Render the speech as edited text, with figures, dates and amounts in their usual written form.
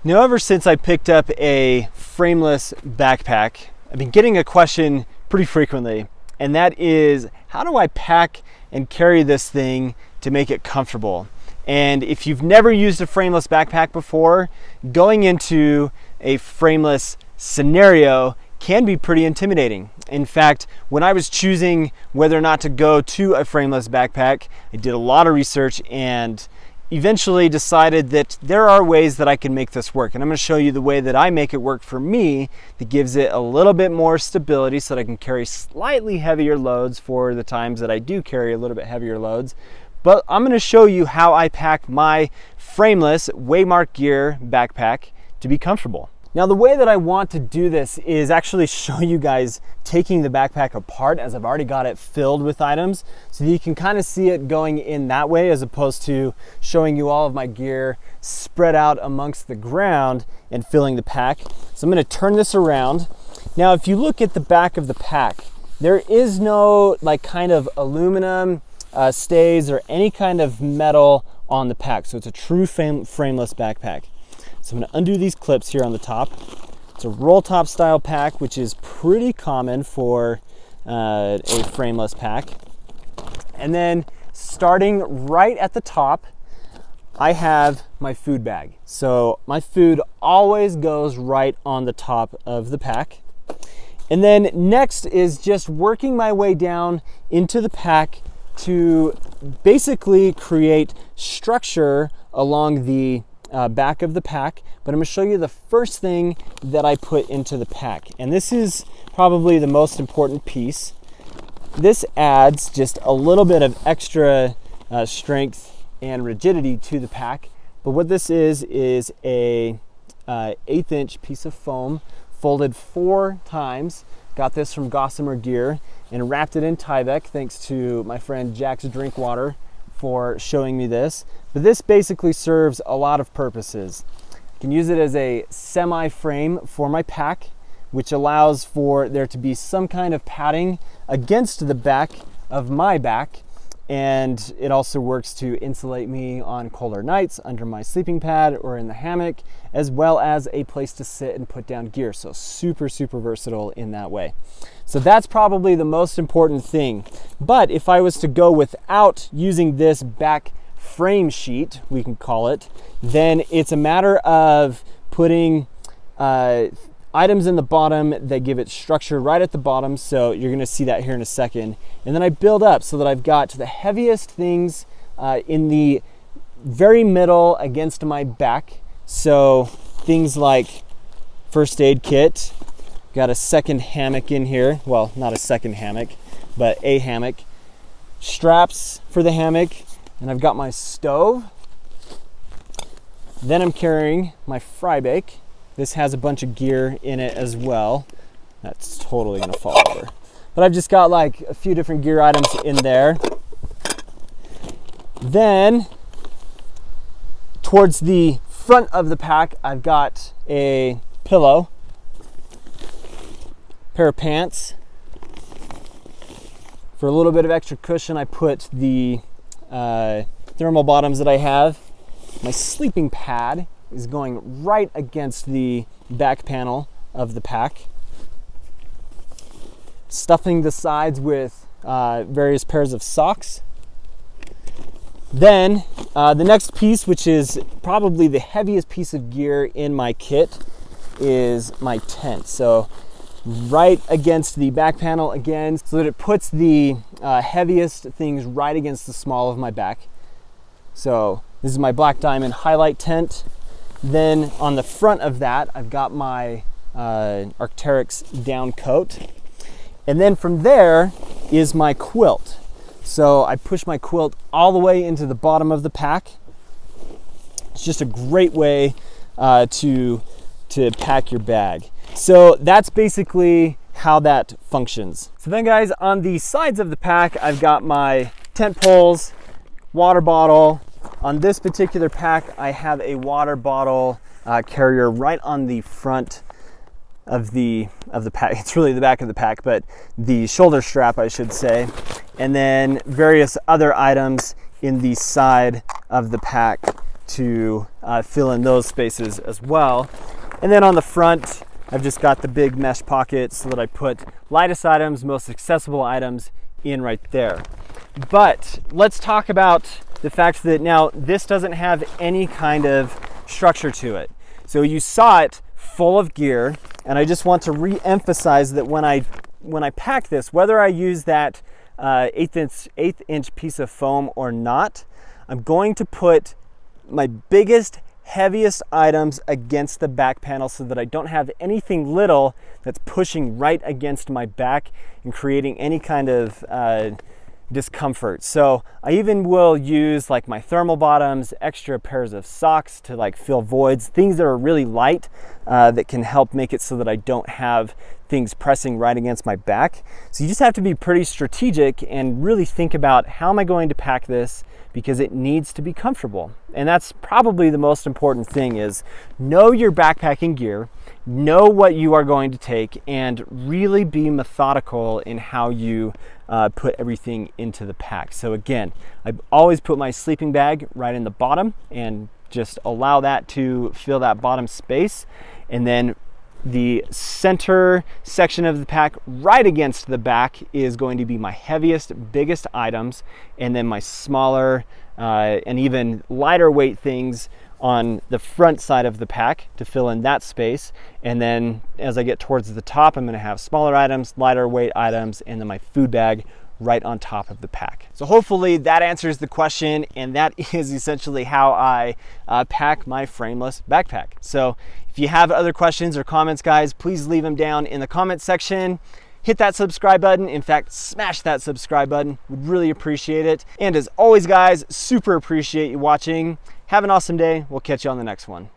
Now, ever since I picked up a frameless backpack, I've been getting a question pretty frequently, and that is, how do I pack and carry this thing to make it comfortable? And if you've never used a frameless backpack before, going into a frameless scenario can be pretty intimidating. In fact, when I was choosing whether or not to go to a frameless backpack, I did a lot of research and eventually decided that there are ways that I can make this work. And I'm going to show you the way that I make it work for me that gives it a little bit more stability so that I can carry slightly heavier loads for the times that I do carry a little bit heavier loads. But I'm going to show you how I pack my frameless Waymark Gear backpack to be comfortable. Now, the way that I want to do this is actually show you guys taking the backpack apart, as I've already got it filled with items, so that you can kind of see it going in that way, as opposed to showing you all of my gear spread out amongst the ground and filling the pack. So I'm going to turn this around. Now, if you look at the back of the pack, there is no like kind of aluminum stays or any kind of metal on the pack. So it's a true frameless backpack. So I'm going to undo these clips here on the top. It's a roll top style pack, which is pretty common for a frameless pack. And then starting right at the top, I have my food bag. So my food always goes right on the top of the pack. And then next is just working my way down into the pack to basically create structure along the back of the pack. But I'm going to show you the first thing that I put into the pack, and this is probably the most important piece. This adds just a little bit of extra strength and rigidity to the pack. But what this is a 1/8 inch piece of foam folded 4 times. Got this from Gossamer Gear and wrapped it in Tyvek, thanks to my friend Jack's Drinkwater for showing me this. But this basically serves a lot of purposes. I can use it as a semi-frame for my pack, which allows for there to be some kind of padding against the back of my back. And it also works to insulate me on colder nights under my sleeping pad or in the hammock, as well as a place to sit and put down gear. So super, super versatile in that way. So that's probably the most important thing. But if I was to go without using this back frame sheet, we can call it, then it's a matter of putting items in the bottom that give it structure right at the bottom. So you're going to see that here in a second. And then I build up so that I've got the heaviest things in the very middle against my back. So things like first aid kit, got a second hammock in here. Well, not a second hammock, but a hammock. Straps for the hammock. And I've got my stove. Then I'm carrying my fry bake. This has a bunch of gear in it as well. That's totally gonna fall over. But I've just got like a few different gear items in there. Then, towards the front of the pack, I've got a pillow, pair of pants. For a little bit of extra cushion, I put the thermal bottoms that I have. My sleeping pad is going right against the back panel of the pack. Stuffing the sides with various pairs of socks. Then the next piece, which is probably the heaviest piece of gear in my kit, is my tent. So right against the back panel again, so that it puts the heaviest things right against the small of my back. So this is my Black Diamond highlight tent. Then on the front of that, I've got my Arc'teryx down coat. And then from there is my quilt. So I push my quilt all the way into the bottom of the pack. It's just a great way to pack your bag. So that's basically how that functions. So then guys, on the sides of the pack, I've got my tent poles, water bottle. On this particular pack, I have a water bottle carrier right on the front of the pack. It's really the back of the pack, but the shoulder strap, I should say. And then various other items in the side of the pack to fill in those spaces as well. And then on the front, I've just got the big mesh pocket so that I put lightest items, most accessible items in right there. But let's talk about the fact that now this doesn't have any kind of structure to it. So you saw it full of gear, and I just want to re-emphasize that when I pack this, whether I use that eighth inch piece of foam or not, I'm going to put my biggest, heaviest items against the back panel so that I don't have anything little that's pushing right against my back and creating any kind of discomfort. So I even will use like my thermal bottoms, extra pairs of socks to like fill voids, things that are really light that can help make it so that I don't have things pressing right against my back. So you just have to be pretty strategic and really think about, how am I going to pack this, because it needs to be comfortable. And that's probably the most important thing, is know your backpacking gear, know what you are going to take, and really be methodical in how you put everything into the pack. So again, I always put my sleeping bag right in the bottom and just allow that to fill that bottom space. And then the center section of the pack right against the back is going to be my heaviest, biggest items, and then my smaller and even lighter weight things on the front side of the pack to fill in that space. And then as I get towards the top, I'm going to have smaller items, lighter weight items, and then my food bag right on top of the pack. So hopefully that answers the question, and that is essentially how I pack my frameless backpack. So if you have other questions or comments, guys, please leave them down in the comment section. Hit that subscribe button. In fact, smash that subscribe button. Would really appreciate it. And as always, guys, super appreciate you watching. Have an awesome day. We'll catch you on the next one.